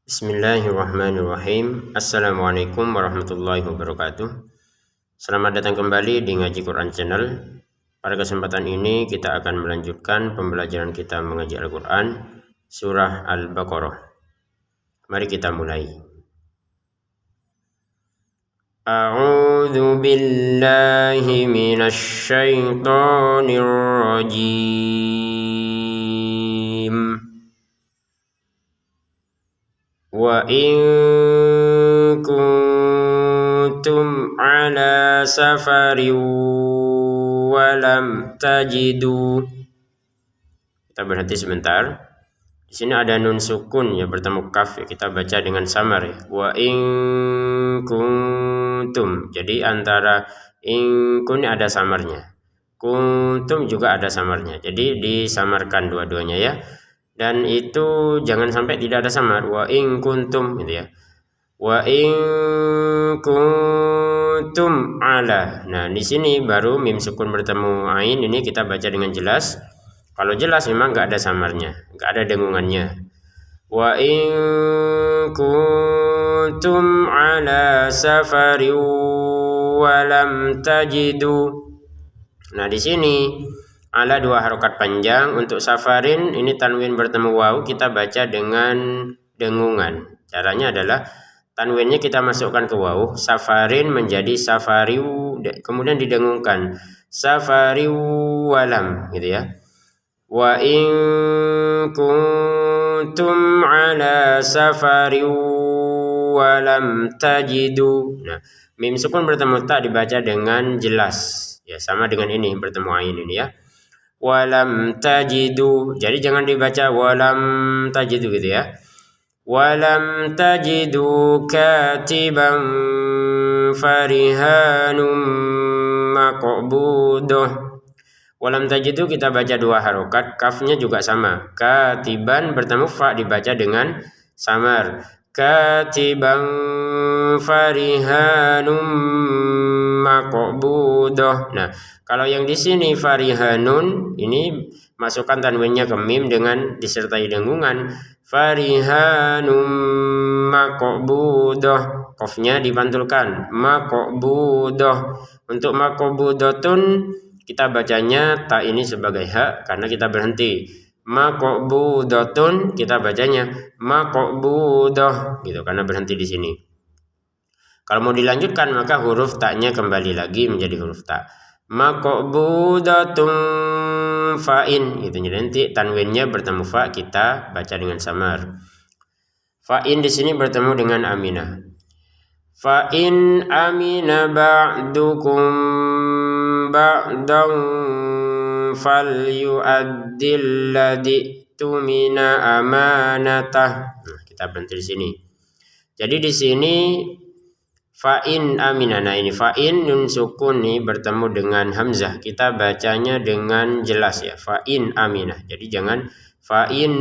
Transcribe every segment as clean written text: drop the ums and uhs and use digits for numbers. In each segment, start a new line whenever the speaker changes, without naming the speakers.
Bismillahirrahmanirrahim. Assalamualaikum warahmatullahi wabarakatuh. Selamat datang kembali di Ngaji Quran Channel. Pada kesempatan ini kita akan melanjutkan pembelajaran kita mengaji Al-Quran Surah Al-Baqarah. Mari kita mulai. A'udzu billahi minasy syaithanir rajim. Wa in kuntum ala safarin wa lam tajidu. Kita berhenti sebentar. Di sini ada nun sukun ya bertemu kaf ya, kita baca dengan samar ya. Wa in kuntum. Jadi antara in kun ada samarnya. Kuntum juga ada samarnya. Jadi disamarkan dua-duanya ya. Dan itu jangan sampai tidak ada samar. Wa in kuntum gitu ya. Wa in kuntum ala. Nah, di sini baru mim sukun bertemu ain ini kita baca dengan jelas. Kalau jelas memang enggak ada samarnya, enggak ada dengungannya. Wa in kuntum ala safarin wa lam tajidu. Nah, di sini ala dua harokat panjang. Untuk safarin ini tanwin bertemu waw kita baca dengan dengungan. Caranya adalah tanwinnya kita masukkan ke waw, safarin menjadi safariu, kemudian didengungkan safariu walam gitu ya. Wa in kuntum ala safariu walam tajidu. Nah, mim sukun bertemu ta dibaca dengan jelas ya, sama dengan ini bertemu ain ini ya. Walam tajidu. Jadi jangan dibaca walam tajidu gitu ya. Walam tajidu katiban farihanum maqbudah. Walam tajidu kita baca dua harokat, kafnya juga sama. Katiban bertemu fa dibaca dengan samar. Katiban farihanum maqbudah. Nah, kalau yang di sini farihanun ini masukkan tanwinnya ke mim dengan disertai dengungan. Farihanum maqbudah. Qafnya dipantulkan. Maqbudah. Untuk maqbudatun kita bacanya ta ini sebagai ha karena kita berhenti. Maqbudatun kita bacanya maqbudah gitu karena berhenti di sini. Kalau mau dilanjutkan maka huruf ta-nya kembali lagi menjadi huruf ta. Maqbudatun fa'in gitu. Jadi nanti tanwinnya bertemu fa kita baca dengan samar. Fa'in di sini bertemu dengan aminah. Fa'in amina ba'dukum ba'dan falyu'addil ladzi tumina amanatah. Nah, kita berhenti di sini. Jadi di sini fa'in aminah. Nah, ini fa'in nun sukun nih bertemu dengan hamzah. Kita bacanya dengan jelas ya. Fa'in aminah. Jadi jangan fa'in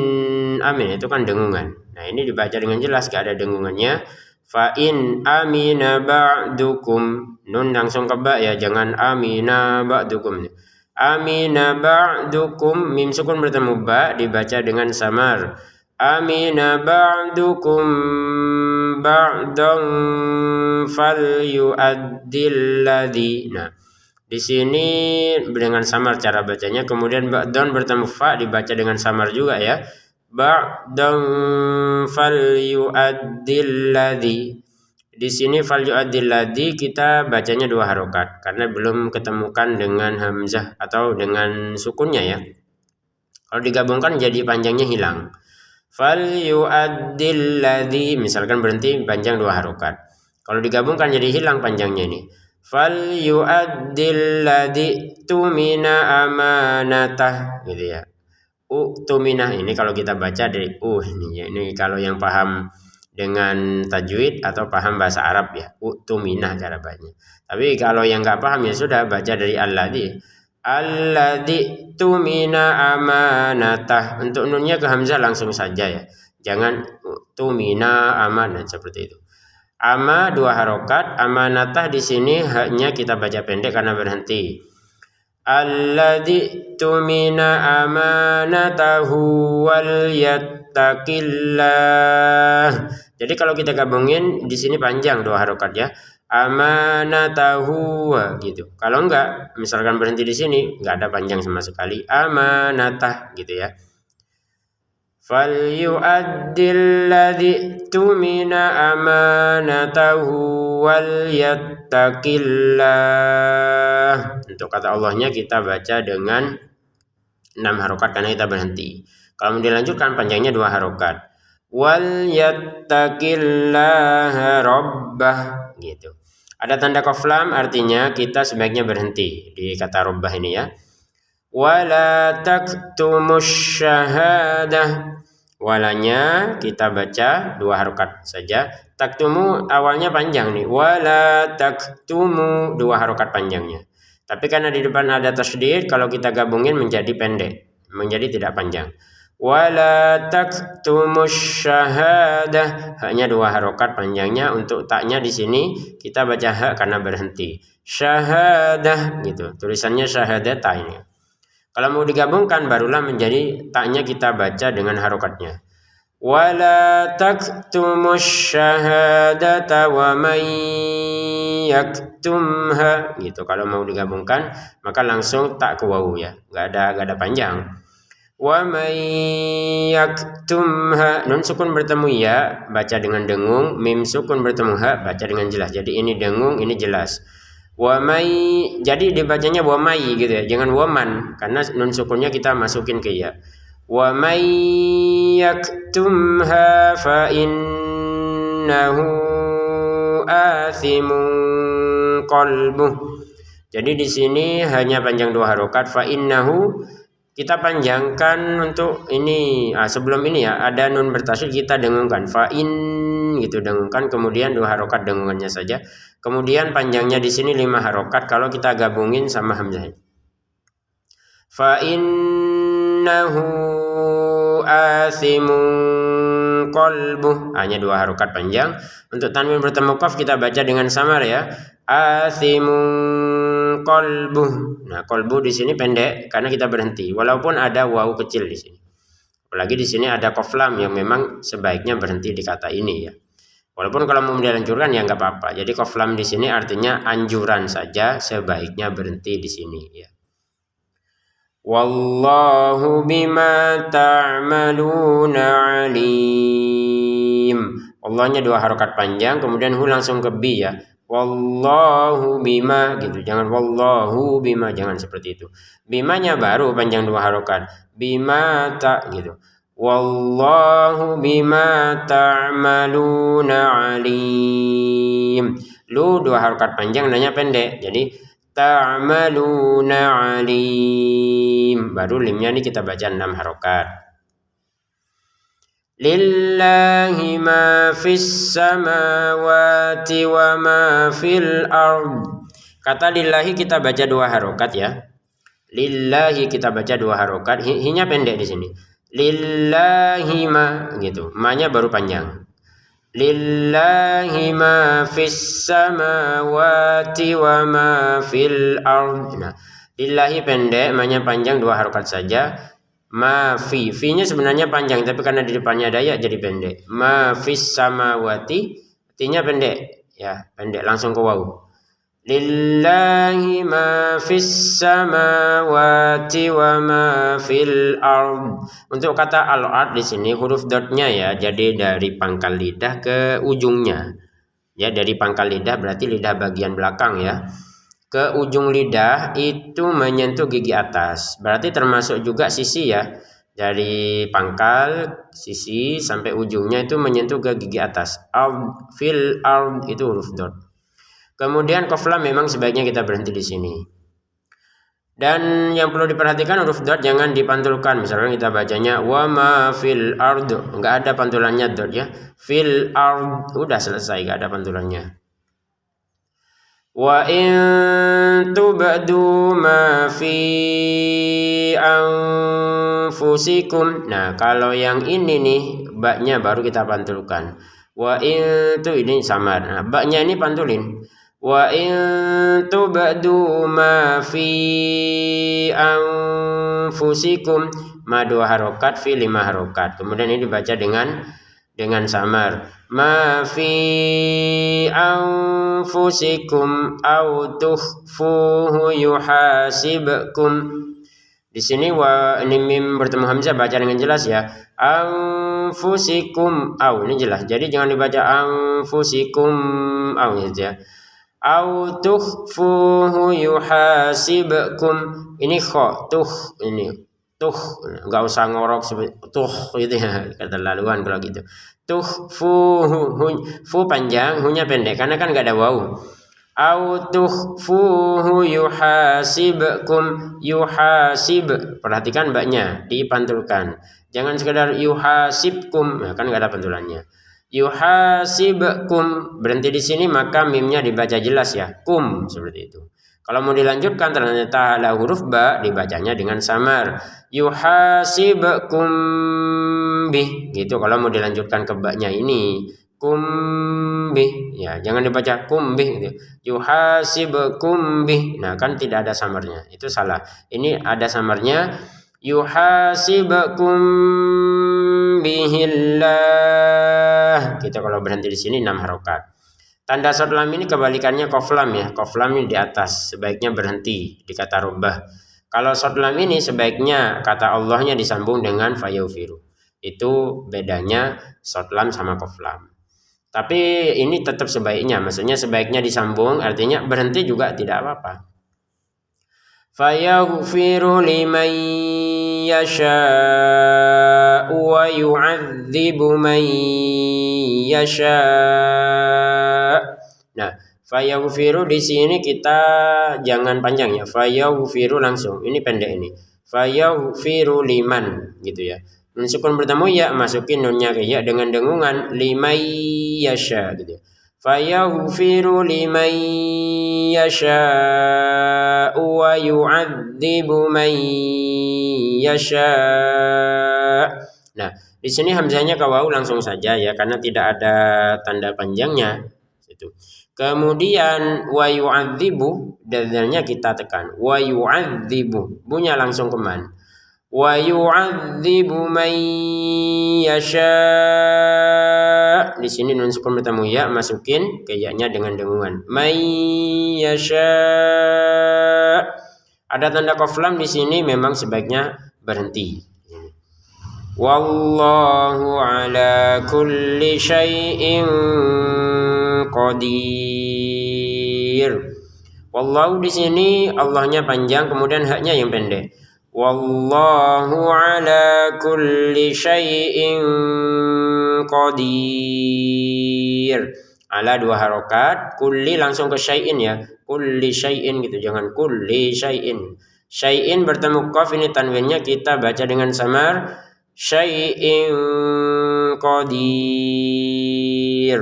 aminah itu kan dengungan. Nah, ini dibaca dengan jelas gak ada dengungannya. Fa'in amina ba'dukum. Nun langsung ke ba ya. Jangan amina ba'dukum. Amina ba'dukum. Mim sukun bertemu ba dibaca dengan samar. Amina ba'dukum ba'dan falyu'addil ladzi. Nah, di sini dengan samar cara bacanya. Kemudian ba'dan bertemu fa dibaca dengan samar juga ya. Ba'dan falyu'addil ladzi. Di sini falyu'addil ladzi kita bacanya dua harokat karena belum ketemukan dengan hamzah atau dengan sukunnya ya. Kalau digabungkan jadi panjangnya hilang. Falyu'addil ladzi, misalkan berhenti panjang dua harokat. Kalau digabungkan jadi hilang panjangnya ini. Falyu'addil ladzi tumina amanatah gitu ya. Tumina ini kalau kita baca dari ini ya. Ini kalau yang paham dengan tajwid atau paham bahasa Arab ya. Tumina cara bacanya. Tapi kalau yang enggak paham ya sudah baca dari alladzi. Alladzi tumina amanatah. Untuk nunnya ke hamzah langsung saja ya. Jangan tumina amanah seperti itu. Ama dua harokat, amanatah di sini haknya kita baca pendek karena berhenti. Alladzi tumina amanatahu wal yattaqillah. Jadi kalau kita gabungin di sini panjang 2 harokat ya. Amanatahu gitu. Kalau enggak, misalkan berhenti di sini, enggak ada panjang sama sekali. Amanatah gitu ya. Falyu'addil ladzi tumina amanatahu wal yattaqillah. Untuk kata Allahnya kita baca dengan 6 harokat karena kita berhenti. Kalau mau dilanjutkan panjangnya 2 harokat. Wal yattaqillaha rabbah gitu. Ada tanda qaf lam artinya kita sebaiknya berhenti di kata rabbah ini ya. Wala taktumus syahadah. Walanya kita baca 2 harokat saja. Taktumu awalnya panjang nih. Wala taktumu 2 harokat panjangnya. Tapi karena di depan ada tasydid, kalau kita gabungin menjadi pendek, menjadi tidak panjang. Wala taktumus syahadah, haknya 2 harokat panjangnya. Untuk taknya di sini kita baca hak karena berhenti. Syahadah gitu. Tulisannya syahadata ini. Kalau mau digabungkan barulah menjadi taknya kita baca dengan harokatnya. Wala taktumus syahadata wa man yaktumha gitu. Kalau mau digabungkan maka langsung tak ke wawu ya. Enggak ada panjang. Wa may yaktumha, nun sukun bertemu ya baca dengan dengung, mim sukun bertemu ha baca dengan jelas. Jadi ini dengung, ini jelas. Wa may, jadi dibacanya wa may gitu ya, jangan waman karena nun sukunnya kita masukin ke ya. Wa may yaktumha fa innahu athimun qalbuh. Jadi di sini hanya panjang 2 harokat. Fa innahu kita panjangkan untuk ini. Sebelum ini ya ada nun bertasydid kita dengungkan. Fa in gitu dengungkan, kemudian 2 harokat dengungannya saja. Kemudian panjangnya di sini 5 harokat kalau kita gabungin sama hamzah. Fa innahu athimun qalbuh, hanya 2 harokat panjang. Untuk tanwin bertemu qaf kita baca dengan samar ya. Athimun qalbuh. Nah, qalbu di sini pendek karena kita berhenti. Walaupun ada wawu kecil di sini. Apalagi di sini ada qaf lam yang memang sebaiknya berhenti di kata ini ya. Walaupun kalau mau dilanjutkan ya nggak apa-apa. Jadi qaf lam di sini artinya anjuran saja, sebaiknya berhenti di sini ya. Wallahu bima ta'maluna alim. Allahnya 2 harokat panjang, kemudian hu langsung ke bi ya. Wallahu bima gitu, jangan wallahu bima, jangan seperti itu. Bimanya baru panjang 2 harokat. Bima ta gitu. Wallahu bima ta'maluna alim. Lu 2 harokat panjang, nanya pendek. Jadi ta'maluna alim. Baru limnya ini kita baca 6 harokat. Lillahi ma fis samawati wa ma fil ard. Kata lillahi kita baca 2 harokat ya. Lillahi kita baca 2 harokat. Hinya pendek di sini. Lillahi ma gitu. Ma-nya baru panjang. Lillahi ma fis samawati wa ma fil ard. Nah, lillahi pendek, ma-nya panjang 2 harokat saja. Ma fi, fi-nya sebenarnya panjang tapi karena di depannya ada ya jadi pendek. Ma fis samawati, t-nya pendek ya, pendek langsung ke wawu. Lillahi ma fis samawati wa ma fil ard. Untuk kata al-ard di sini huruf dotnya ya, jadi dari pangkal lidah ke ujungnya. Ya, dari pangkal lidah berarti lidah bagian belakang ya. Ke ujung lidah itu menyentuh gigi atas. Berarti termasuk juga sisi ya. Dari pangkal, sisi sampai ujungnya itu menyentuh ke gigi atas. Fil ard itu huruf dot. Kemudian qaf lam memang sebaiknya kita berhenti di sini. Dan yang perlu diperhatikan huruf dot jangan dipantulkan. Misalkan kita bacanya wa ma fil ard, enggak ada pantulannya dot ya. Fil ard udah selesai, enggak ada pantulannya. Wa in tubdu ma fi anfusikum. Nah, kalau yang ini nih baknya baru kita pantulkan. Wa in tu ini samar. Nah, baknya ini pantulin. Wa in tubdu ma fi anfusikum. ma 2 harokat, fi 5 harokat. Kemudian ini dibaca dengan samar. Ma fi anfusikum au tukhfuhu yuhasibkum. Di sini ini mim bertemu hamzah baca dengan jelas ya. Anfusikum au ini jelas. Jadi jangan dibaca anfusikum au ya. Au tukhfuhu yuhasibkum. Ini kho ini tuh nggak usah ngorok tuh gitu ya, keterlaluan kalau gitu. Fu panjang, hunya pendek karena kan nggak ada waw. Au tukhfuhu yuhasibkum, yuhasib, perhatikan baknya dipantulkan, jangan sekedar yuhasibkum, ya kan nggak ada pantulannya. Yuhasibkum berhenti di sini maka mimnya dibaca jelas ya, kum seperti itu. Kalau mau dilanjutkan ternyata ada huruf ba dibacanya dengan samar, yuhasibkum bih gitu. Kalau mau dilanjutkan ke baknya ini kumbih ya, jangan dibaca kumbih gitu. Yuhasibkum bih, nah kan tidak ada samarnya, itu salah. Ini ada samarnya, yuhasibkum bihillah gitu. Kalau berhenti di sini 6 harokat. Tanda shad lam ini kebalikannya qaf lam ya. Qaf lam ini di atas, sebaiknya berhenti di kata rubbah. Kalau shad lam ini sebaiknya kata Allahnya disambung dengan fayaghfiru. Itu bedanya shad lam sama qaf lam. Tapi ini tetap sebaiknya, maksudnya sebaiknya disambung, artinya berhenti juga tidak apa-apa. Fayaghfiru liman yasha wa yu'adzibu man yasha. Nah, fayaghfiru di sini kita jangan panjang ya. Fayaghfiru langsung. Ini pendek ini. Fayaghfiru liman gitu ya. Sukun bertemu ya, masukin nunnya ke ya dengan dengungan liman yasha gitu. Fayaghfiru liman yasha wa yu'adzibu man yasha. Nah, di sini hamzahnya ke wawu langsung saja ya, karena tidak ada tanda panjangnya itu. Kemudian wa yu'adzibu, dalilnya kita tekan. Wa yu'adzibu, bunya langsung ke man. Wa yu'adzibu man yasha. Di sini nun sukun bertemu ya, masukin ke ya-nya dengan dengungan. Man yasha. Ada tanda qaf lam di sini, memang sebaiknya berhenti. Wallahu ala kulli syai'in qadir. Wallahu di sini Allahnya panjang, kemudian haknya yang pendek. Wallahu ala kulli syai'in qadir. Ala 2 harokat, kulli langsung ke syai'in ya. Kulli syai'in gitu, jangan kulli syai'in. Syai'in bertemu qaf, ini tanwinnya kita baca dengan samar. Syai'in qadir.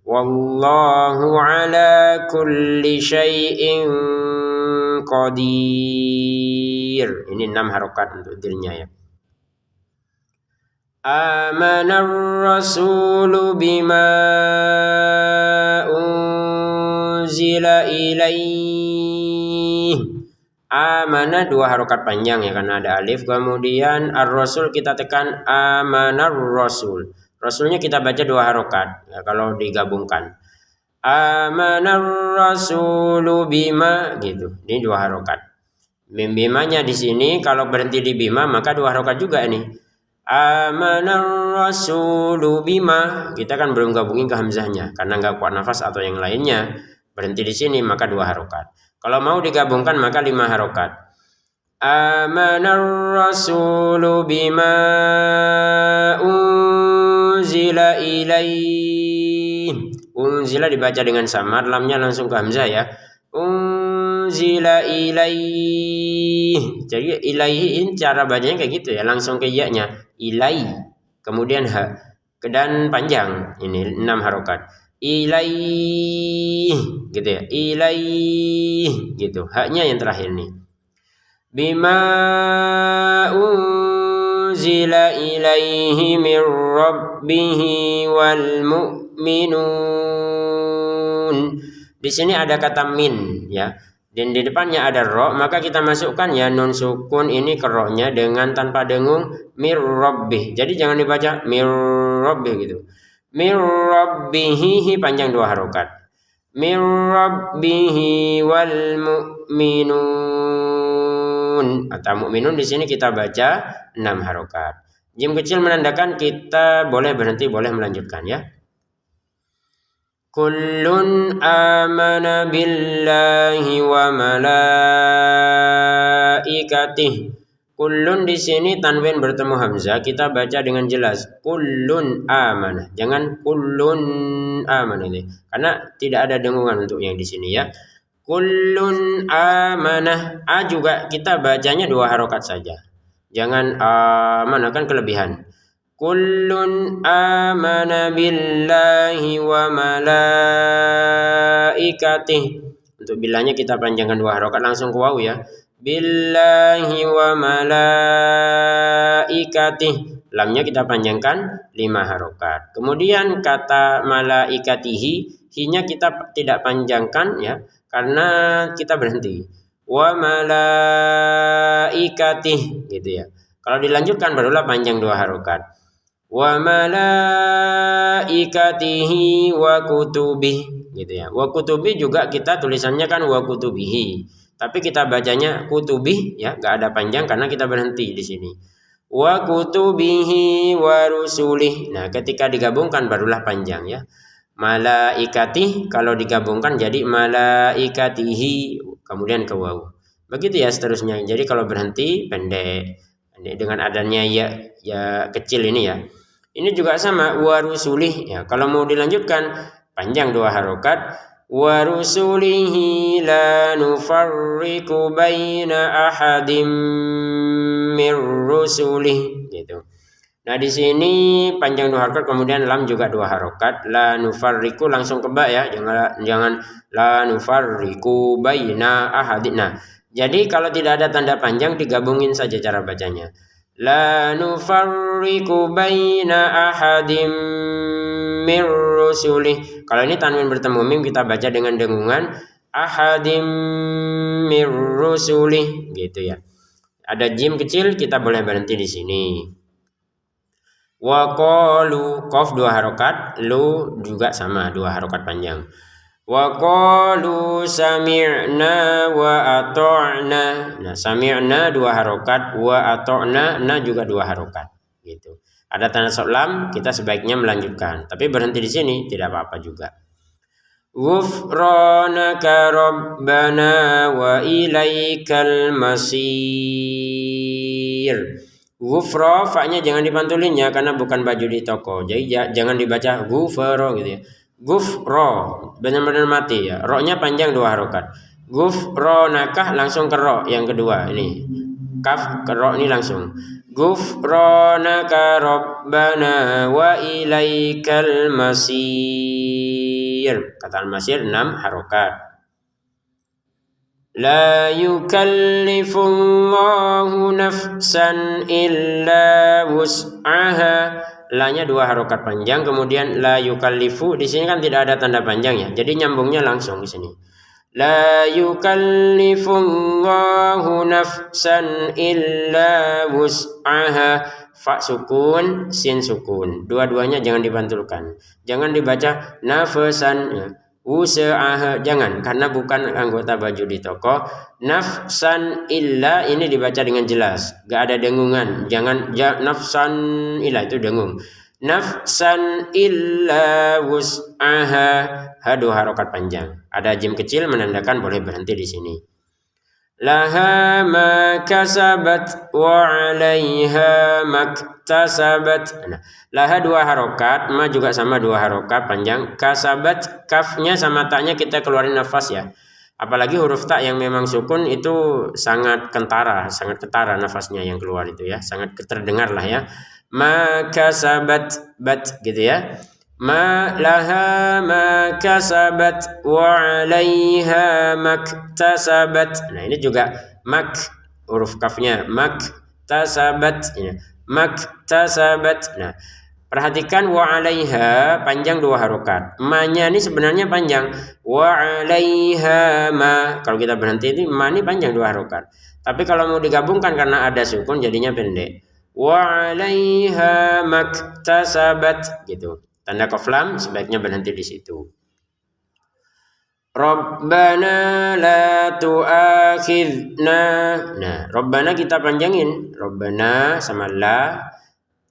Wallahu ala kulli syai'in qadir. Ini 6 harokat untuk dirnya ya. Amanar rasulu bima unzila ilaih. Amana 2 harokat panjang ya, karena ada alif. Kemudian ar-rasul kita tekan amanar rasul. Rasulnya kita baca 2 harokat ya, kalau digabungkan. Amanar rasulu bima gitu. Ini 2 harokat. Bimanya di sini kalau berhenti di bima maka 2 harokat juga ini. Amanar rasulu bima, kita kan belum gabungin ke hamzahnya karena nggak kuat nafas atau yang lainnya. Berhenti di sini maka 2 harokat. Kalau mau digabungkan maka 5 harokat. Amanar rasulu bima unzila ilaih. Unzila dibaca dengan samar, lamnya langsung ke hamzah ya. Unzila ilaih. Jadi ilaihi cara bacanya kayak gitu ya, langsung ke ya-nya. Ilai, kemudian ha, dan panjang ini 6 harokat. Ilai gitu ya, ilai gitu, haknya yang terakhir nih. Bima unzila ilaihi min rabbihi wal mu'minun. Di sini ada kata min ya. dan di depannya ada ro, maka kita masukkan ya nun sukun ini ke ro-nya dengan tanpa dengung mir rabbih. Jadi jangan dibaca mir rabbih gitu. Mir rabbihi panjang 2 harokat. Mir rabbihi wal mu'minun. Atau mu'minun di sini kita baca 6 harokat. Jim kecil menandakan kita boleh berhenti, boleh melanjutkan ya. Kullun amana billahi wa malaikatih. Kullun di sini tanwin bertemu hamzah, kita baca dengan jelas. Kullun amana. Jangan kullun amana ini. Karena tidak ada dengungan untuk yang di sini ya. Kullun amanah. A juga kita bacanya 2 harokat saja. Jangan amanah, kan kelebihan. Kullun amana billahi wa malaikatih. Untuk billahnya kita panjangkan 2 harokat langsung ke waw ya. Billahi wa malaikatih. Lamnya kita panjangkan 5 harokat. Kemudian kata malaikatihi, hinya kita tidak panjangkan ya, karena kita berhenti. Wa malaikatih gitu ya. Kalau dilanjutkan barulah panjang 2 harokat. Wa malaikatihi wa kutubih gitu ya. Wa kutubih juga kita tulisannya kan wa kutubihi, tapi kita bacanya kutubih ya, enggak ada panjang karena kita berhenti di sini. Wa kutubihi wa rusulih. Nah, ketika digabungkan barulah panjang ya. Malaikati kalau digabungkan jadi malaikatihi kemudian ke waw. Begitu ya seterusnya. Jadi kalau berhenti pendek. Dengan adanya ya kecil ini ya. Ini juga sama wa rusulih ya. Kalau mau dilanjutkan panjang 2 harokat. Wa rusulihi la nufarriqu baina ahadim mir rusulih gitu. Nah di sini panjang 2 harokat, kemudian lam juga 2 harokat. La nufarriqu langsung ke ba ya. Jangan la nufarriqu baina ahadim. Nah, jadi kalau tidak ada tanda panjang digabungin saja cara bacanya. La nufarriqu baina ahadim mir rusulih. Kalau ini tanwin bertemu mim kita baca dengan dengungan ahadim mir rusulih gitu ya. Ada jim kecil kita boleh berhenti di sini. Wa qalu qaf 2 harokat, lu juga sama 2 harokat panjang. Wa qalu sami'na wa ata'na. Nah, sami'na 2 harokat, wa ata'na na juga 2 harokat gitu. Ada tanda lam, kita sebaiknya melanjutkan, tapi berhenti di sini tidak apa-apa juga. Ghufranaka rabbana wa ilaikal masir. Ghufra fa-nya jangan dipantulin ya, karena bukan baju di toko. Jadi jangan dibaca ghufra gitu ya. Ghufra benar-benar mati ya. Ro-nya panjang 2 harokat. Ghufranaka langsung ke ro yang kedua ini. Kaf ke ro ini langsung. Ghufranaka rabbana wa ilaikal masir. Kata al-masir 6 harokat. La yukallifullahu nafsan illa wus'aha. La-nya 2 harokat panjang, kemudian la yukallifu di sini kan tidak ada tanda panjang ya. Jadi nyambungnya langsung di sini. La yukallifullahu nafsan illa wus'aha. Fa sukun, sin sukun. Dua-duanya jangan dipantulkan. Jangan dibaca nafsan ya. Usa'aha jangan, karena bukan anggota baju di toko. Nafsan illa ini dibaca dengan jelas, gak ada dengungan. Jangan nafsan illa itu dengung. Nafsan illa wus'aha, ha 2 harokat panjang. Ada jim kecil menandakan boleh berhenti di sini. Laha ma kasabat wa 'alaiha maktasabat. Nah, laha 2 harokat, ma juga sama 2 harokat panjang. Kasabat kafnya sama taknya kita keluarin nafas ya. Apalagi huruf tak yang memang sukun itu sangat ketara nafasnya yang keluar itu ya, sangat terdengar lah ya. Ma kasabat bat gitu ya. Ma laha ma kasabat wa 'alaiha maktasabat. Nah, ini juga mak huruf kafnya maktasabat ya. Maktasabat. Nah, Perhatikan wa 'alaiha panjang 2 harokat. Ma-nya ini sebenarnya panjang. Wa 'alaiha ma. Kalau kita berhenti ini ma ini panjang 2 harokat. Tapi kalau mau digabungkan karena ada sukun jadinya pendek. Wa 'alaiha maktasabat gitu. Tanda qaf lam sebaiknya berhenti di situ. Rabbana la tu'akhidna. Nah, Rabbana kita panjangin. Rabbana sama la,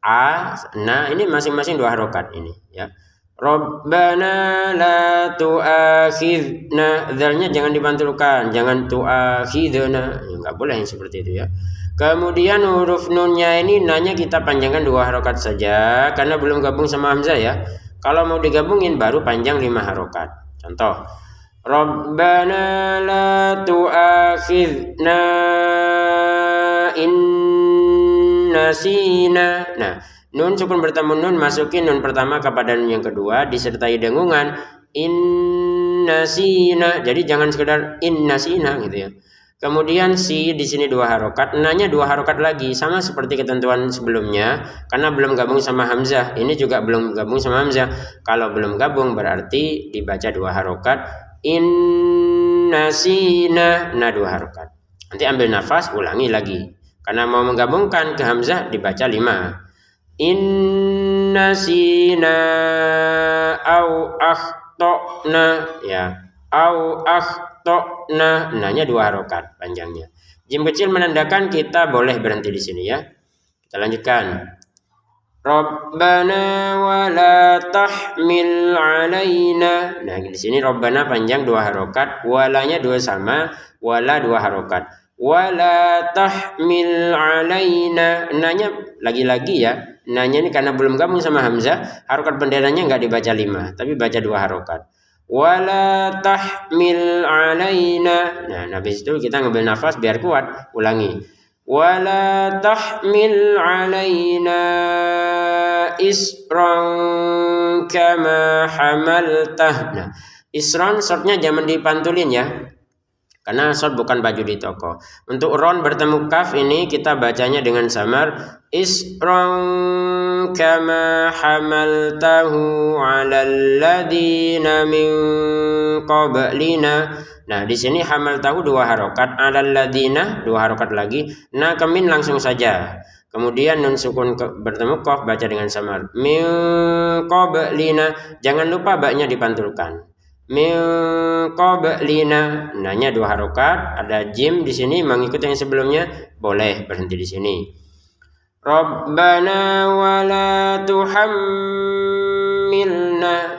a, na ini masing-masing 2 harokat ini ya. Rabbana la tu'akhidna. Dzalnya jangan dipantulkan, jangan tu'akhidna. Enggak boleh yang seperti itu ya. Kemudian huruf nunnya ini nanya kita panjangkan 2 harokat saja karena belum gabung sama hamzah ya. Kalau mau digabungin baru panjang 5 harokat. Contoh Rabbana la tu'akhidna in nasina. Nah, nun sukun bertemu nun masukin nun pertama kepada nun yang kedua disertai dengungan in nasina. Jadi jangan sekedar in nasina gitu ya. Kemudian si di sini 2 harokat, nanya 2 harokat lagi sama seperti ketentuan sebelumnya karena belum gabung sama hamzah. Ini juga belum gabung sama hamzah. Kalau belum gabung berarti dibaca 2 harokat in nasina, nah 2 harokat. Nanti ambil nafas, ulangi lagi. Karena mau menggabungkan ke hamzah dibaca 5. In nasina au akhtona ya. Au akhtona, nanya 2 harokat panjangnya. Jim kecil menandakan kita boleh berhenti di sini ya. Kita lanjutkan. Rabbana wa la tahmil alaina. Nah, di sini Rabbana panjang 2 harokat, walanya 2 sama, wala 2 harokat. Wala tahmil alaina. Nanya lagi-lagi ya. Nanya ini karena belum gabung sama hamzah, harokat benderanya enggak dibaca 5, tapi baca 2 harokat. Wala tahmil alaina. Nah, habis itu kita ngambil nafas biar kuat, ulangi. Wala tahmil alaina isran kama hamaltah. Nah, isran shortnya jangan dipantulin ya. Karena short bukan baju di toko. Untuk ron bertemu kaf ini kita bacanya dengan samar isran kama hamaltahu 'alal ladina min qablina. Nah, di sini hamal tahu 2 harokat, alal ladina 2 harokat lagi. Nah, kemin langsung saja. Kemudian nun sukun bertemu qaf baca dengan samar. Min qablina. Jangan lupa baknya dipantulkan. Min qablina. Nanya 2 harokat, ada jim di sini mengikuti yang sebelumnya, boleh berhenti di sini. Rabbana wala tuhammilna.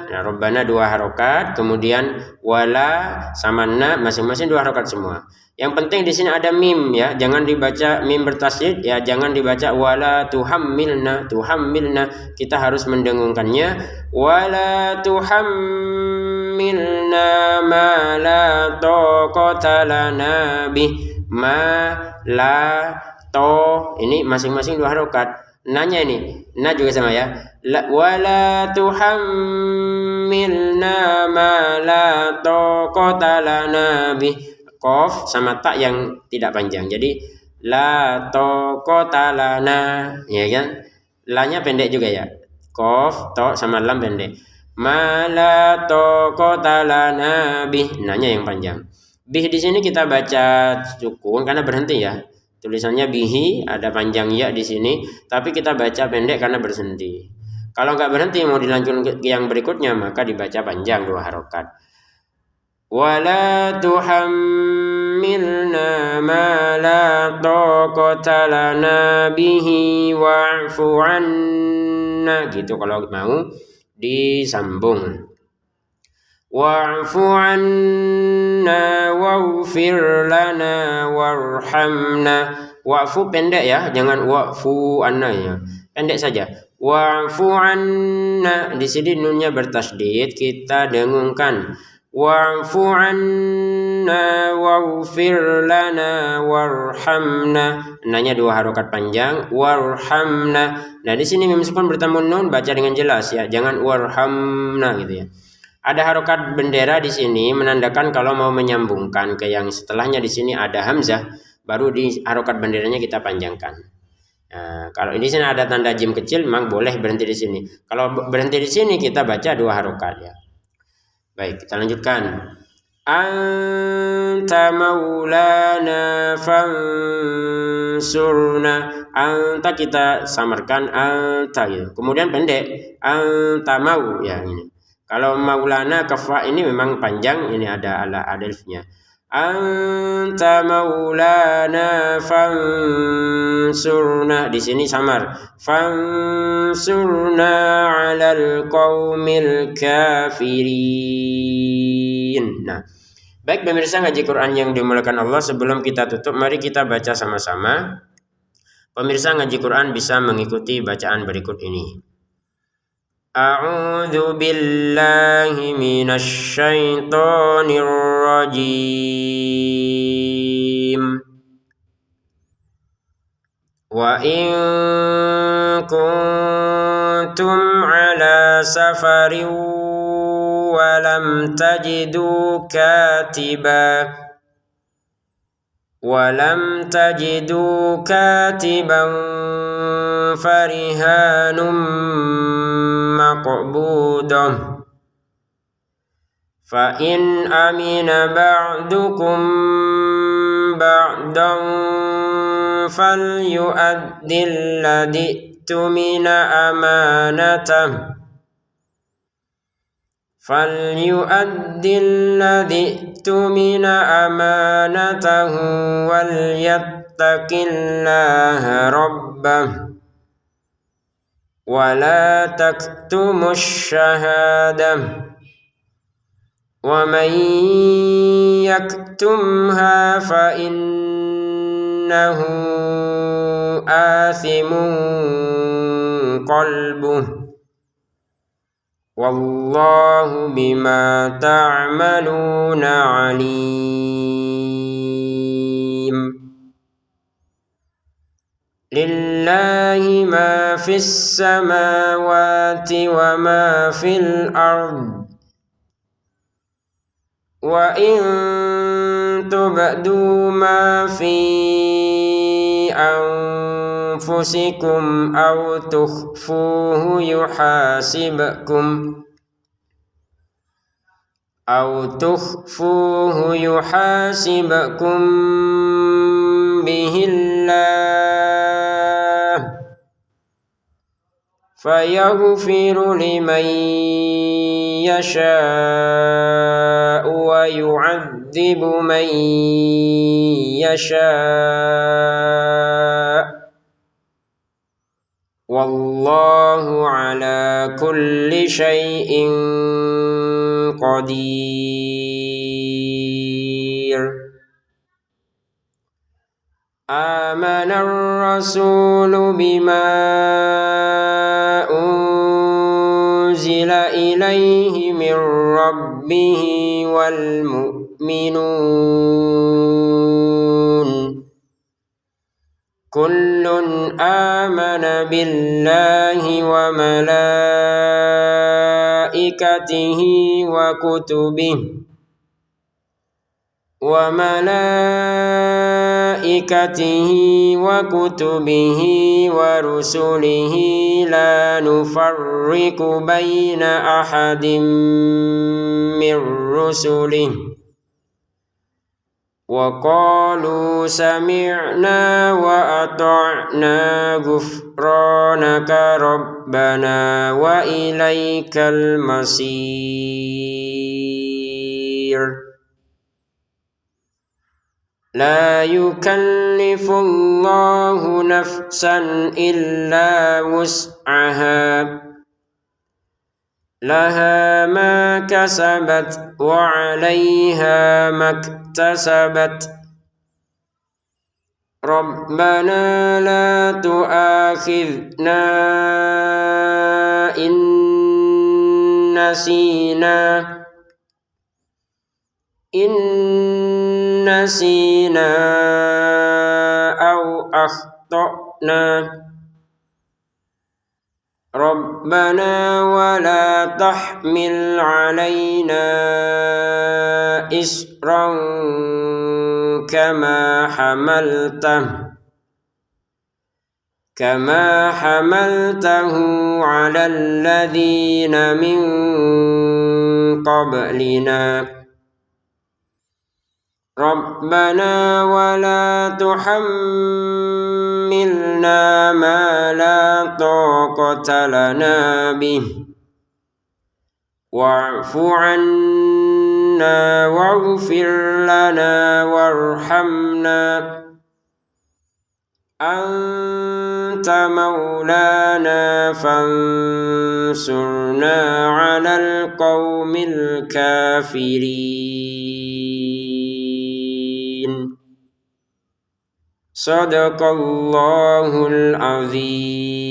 Nah, Rabbana 2 harokat, kemudian wala sama na masing-masing 2 harokat semua. Yang penting di sini ada mim ya, jangan dibaca mim bertasydid ya, jangan dibaca wala tuhammilna, tuhammilna. Kita harus mendengungkannya wala tuhammilna ma la taqata lana bih. Ma la to ini masing-masing 2 harokat. Nanya ini, na juga sama ya. Wala tuhammilna ma la taqata lana bih. Qaf sama ta yang tidak panjang. Jadi la taqata lana, ya kan? La-nya pendek juga ya. Qaf, to sama lam pendek. Ma la taqata lana bih. Nanya yang panjang. Bih di sini kita baca sukun karena berhenti ya. Tulisannya bihi, ada panjang ya di sini, tapi kita baca pendek karena berhenti. Kalau nggak berhenti mau dilanjutkan ke yang berikutnya maka dibaca panjang 2 harokat. Wala tuhammilna ma la taqata lana bihi wa'fu 'anna gitu kalau mau disambung. Wa'fu 'anna waghfir lana warhamna. Wa'fu pendek ya, jangan wa'fu 'anna ya. Pendek saja. Wa'fu 'anna. Di sini nunnya bertasydid, kita dengungkan. Wa'fu 'anna waghfir lana warhamna. Nanya 2 harokat panjang, warhamna. Nah, di sini mim sukun bertemu nun baca dengan jelas ya, jangan warhamna gitu ya. Ada harokat bendera di sini menandakan kalau mau menyambungkan ke yang setelahnya di sini ada hamzah, baru di harokat benderanya kita panjangkan. Kalau di sini ada tanda jim kecil, memang boleh berhenti di sini. Kalau berhenti di sini kita baca 2 harokat ya. Baik, kita lanjutkan. Anta maulana fansurna. Anta kita samarkan anta gitu. Kemudian pendek anta mau ya ini. Kalau maulana kafa ini memang panjang, ini ada alifnya. Anta maulana fansurna, di sini samar. Fansurna 'alal qaumil kafirin. Nah, baik pemirsa ngaji Quran yang dimuliakan Allah, sebelum kita tutup mari kita baca sama-sama. Pemirsa ngaji Quran bisa mengikuti bacaan berikut ini. A'udzu billahi minasy syaithanir rajim. Wa in kuntum ala safarin wa lam tajidu katiban farihanum maqbudah fa in amina ba'dukum ba'dan falyu'addil ladzi tumina amanatah wal yattaqillaha rabbah wa la taktumush shahadah wa man yaktumha fa innahu athimun qalbuh wallahu bima ta'maluna alim. Lillahi ma fis samawati wa ma fil ard wa in tubdu ma fi anfusikum aw tukhfuhu yuhasibkum bihillah fayaghfiru liman yasha'u wa yu'adzibu man yasha' wallahu ala kulli syai'in qadir. Amanar rasulu bima unzila ilaihi min rabbihi wal mu'minun kullun amana billahi wa malaikatihi wa kutubihi wa rusulihi la nufarriqu baina ahadin min rusulihi wa qalu sami'na wa ata'na ghufranaka rabbana wa ilaikal masir. La yukallifullahu nafsan illa wus'aha laha ma kasabat wa 'alayha maktasabat Rabbana la tu'akhidhna in nasina aw akhtana Rabbana wa la tahmil 'alaina isran kama hamaltah كما حملته على الذين من قبلنا ربنا ولا تحملنا ما لا طاقة لنا به واعف عنا واغفر لنا وارحمنا أنت مولانا فانصرنا على القوم الكافرين صدق الله العظيم.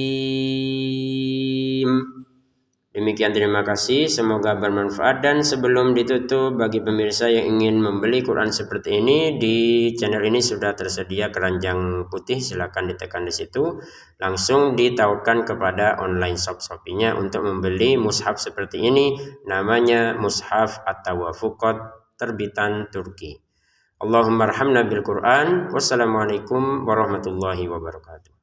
Demikian, terima kasih, semoga bermanfaat. Dan sebelum ditutup, bagi pemirsa yang ingin membeli Quran seperti ini, di channel ini sudah tersedia keranjang putih, silakan ditekan di situ, langsung ditautkan kepada online shop Shopee-nya untuk membeli mushaf seperti ini. Namanya Mushaf At-Tawafuqat terbitan Turki. Allahumma arhamna bil Quran. Wassalamualaikum warahmatullahi wabarakatuh.